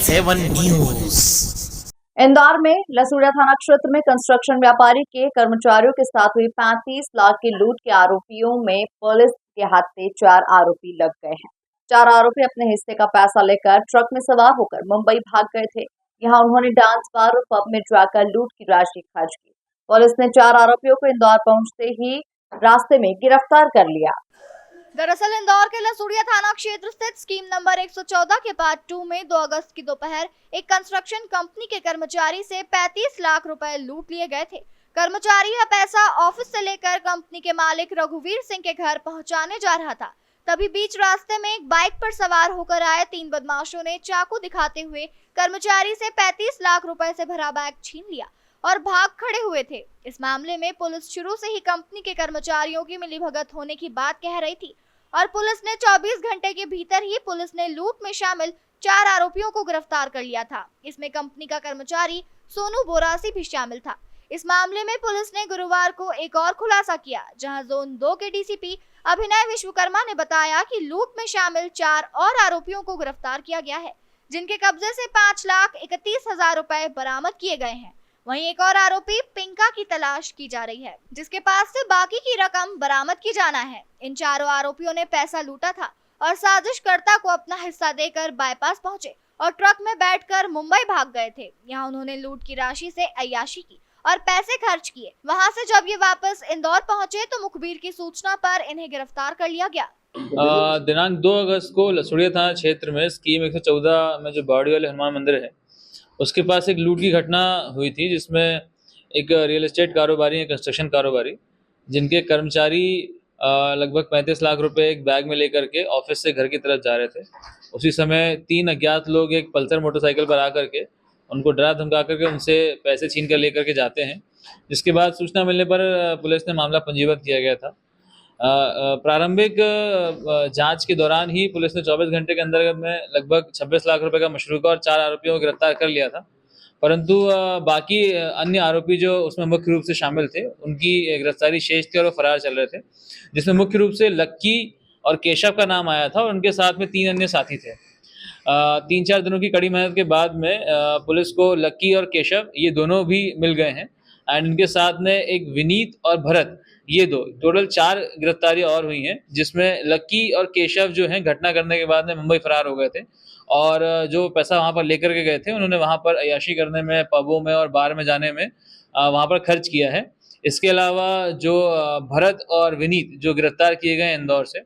SNN7 news. Indore में लसूड़ा थाना क्षेत्र में कंस्ट्रक्शन व्यापारी के कर्मचारियों के साथ हुई 35 लाख की लूट के आरोपियों में पुलिस के हाथे 4 आरोपी लग गए हैं। 4 आरोपी अपने हिस्से का पैसा लेकर ट्रक में सवार होकर मुंबई भाग गए थे। यहां उन्होंने डांस बार और पब में जाकर लूट की राशि खर्च की। पुलिस ने 4 आरोपियों को इंदौर पहुंचते ही रास्ते में गिरफ्तार कर लिया। दरअसल इंदौर के लसूड़िया थाना क्षेत्र स्थित स्कीम नंबर 114 के पार्ट 2 में 2 अगस्त की दोपहर एक कंस्ट्रक्शन कंपनी के कर्मचारी से 35 लाख रुपए लूट लिए गए थे। कर्मचारी यह पैसा ऑफिस से लेकर कंपनी के मालिक रघुवीर सिंह के घर पहुंचाने जा रहा था। तभी बीच रास्ते में एक बाइक पर सवार होकर आए 3 बदमाशों ने चाकू दिखाते हुए कर्मचारी से 35 लाख रुपए से भरा बैग छीन लिया और भाग खड़े हुए थे। इस मामले में पुलिस शुरू से ही कंपनी के कर्मचारियों की मिलीभगत होने की बात कह रही थी और पुलिस ने 24 घंटे के भीतर ही पुलिस ने लूट में शामिल 4 आरोपियों को गिरफ्तार कर लिया था। इसमें कंपनी का कर्मचारी सोनू बोरासी भी शामिल था। इस मामले में पुलिस ने गुरुवार को एक और खुलासा किया, जहां जोन 2 के डीसीपी अभिनय विश्वकर्मा ने बताया कि लूट में शामिल 4 और आरोपियों को गिरफ्तार किया गया है, जिनके कब्जे से 5,31,000 रुपए बरामद किए गए हैं। वहीं एक और आरोपी पिंका की तलाश की जा रही है, जिसके पास से बाकी की रकम बरामद की जाना है। इन चारों आरोपियों ने पैसा लूटा था और साजिशकर्ता को अपना हिस्सा देकर बाईपास पहुंचे और ट्रक में बैठकर मुंबई भाग गए थे। यहां उन्होंने लूट की राशि से अय्याशी की और पैसे खर्च किए। वहां से जब ये वापस इंदौर पहुंचे तो मुखबिर की सूचना पर इन्हें गिरफ्तार कर लिया गया। दिनांक 2 अगस्त को लसूड़िया थाना क्षेत्र में स्कीम 114 में जो बावड़ी वाले हनुमान मंदिर है, उसके पास एक लूट की घटना हुई थी, जिसमें एक रियल एस्टेट कारोबारी, कंस्ट्रक्शन कारोबारी, जिनके कर्मचारी लगभग 35 लाख रुपए एक बैग में लेकर के ऑफिस से घर की तरफ जा रहे थे। उसी समय 3 अज्ञात लोग एक पल्सर मोटरसाइकिल पर आकर के उनको डरा धमका करके उनसे पैसे छीन कर लेकर के जाते हैं, जिसके बाद सूचना मिलने पर पुलिस ने मामला पंजीबद्ध किया गया था। प्रारंभिक जांच के दौरान ही पुलिस ने 24 घंटे के अंदर में लगभग 26 लाख रुपए का मशरूका और 4 आरोपियों को गिरफ्तार कर लिया था। परंतु बाकी अन्य आरोपी जो उसमें मुख्य रूप से शामिल थे, उनकी गिरफ्तारी शेष थी और वो फरार चल रहे थे, जिसमें मुख्य रूप से लक्की और केशव का नाम आया था और उनके साथ में 3 अन्य साथी थे। 3-4 दिनों की कड़ी मेहनत के बाद में पुलिस को लक्की और केशव ये दोनों भी मिल गए हैं एंड इनके साथ में एक विनीत और भरत, ये 2 टोटल 4 गिरफ्तारियां और हुई हैं, जिसमें लक्की और केशव जो हैं घटना करने के बाद में मुंबई फरार हो गए थे और जो पैसा वहाँ पर लेकर के गए थे उन्होंने वहाँ पर अय्याशी करने में, पबों में और बार में जाने में वहाँ पर खर्च किया है। इसके अलावा जो भरत और विनीत जो गिरफ्तार किए गए इंदौर से,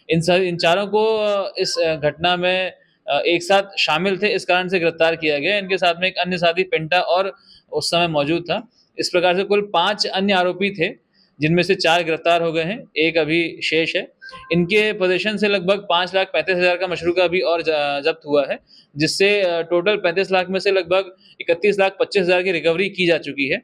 इन चारों को इस घटना में एक साथ शामिल थे, इस कारण से गिरफ्तार किया गया। इनके साथ में एक अन्य साथी पिंटा और उस समय मौजूद था। इस प्रकार से कुल 5 अन्य आरोपी थे, जिनमें से 4 गिरफ्तार हो गए हैं, एक अभी शेष है। इनके पोजीशन से लगभग 5,35,000 का मशरूका भी और जब्त हुआ है, जिससे टोटल 35 लाख में से लगभग 31,25,000 की रिकवरी की जा चुकी है।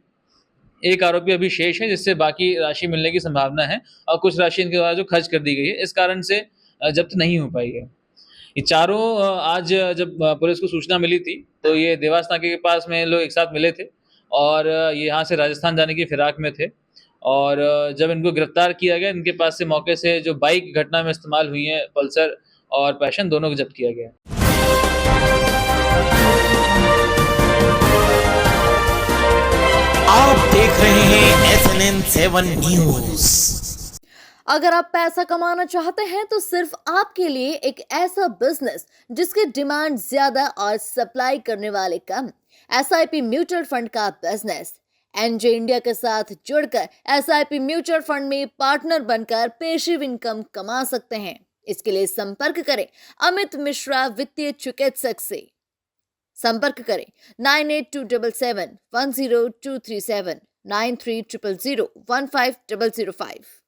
एक आरोपी अभी शेष है, जिससे बाकी राशि मिलने की संभावना है और कुछ राशि इनके द्वारा जो खर्च कर दी गई है, इस कारण से जब्त नहीं हो पाई है। ये चारों आज जब पुलिस को सूचना मिली थी, तो ये देवास नाके के पास में लोग एक साथ मिले थे और ये यहाँ से राजस्थान जाने की फिराक में थे और जब इनको गिरफ्तार किया गया, इनके पास से मौके से जो बाइक घटना में इस्तेमाल हुई है, पल्सर और पैशन, दोनों को जब्त किया गया। आप देख रहे हैं SNN7 न्यूज। अगर आप पैसा कमाना चाहते हैं तो सिर्फ आपके लिए एक ऐसा बिजनेस जिसकी डिमांड ज्यादा और सप्लाई करने वाले कम, SIP म्यूचुअल फंड का बिजनेस। एनजे इंडिया के साथ जुड़कर SIP म्यूचुअल फंड में पार्टनर बनकर पेशिव इनकम कमा सकते हैं। इसके लिए संपर्क करें अमित मिश्रा वित्तीय चिकित्सक से। संपर्क करें 9827710237 9300015005।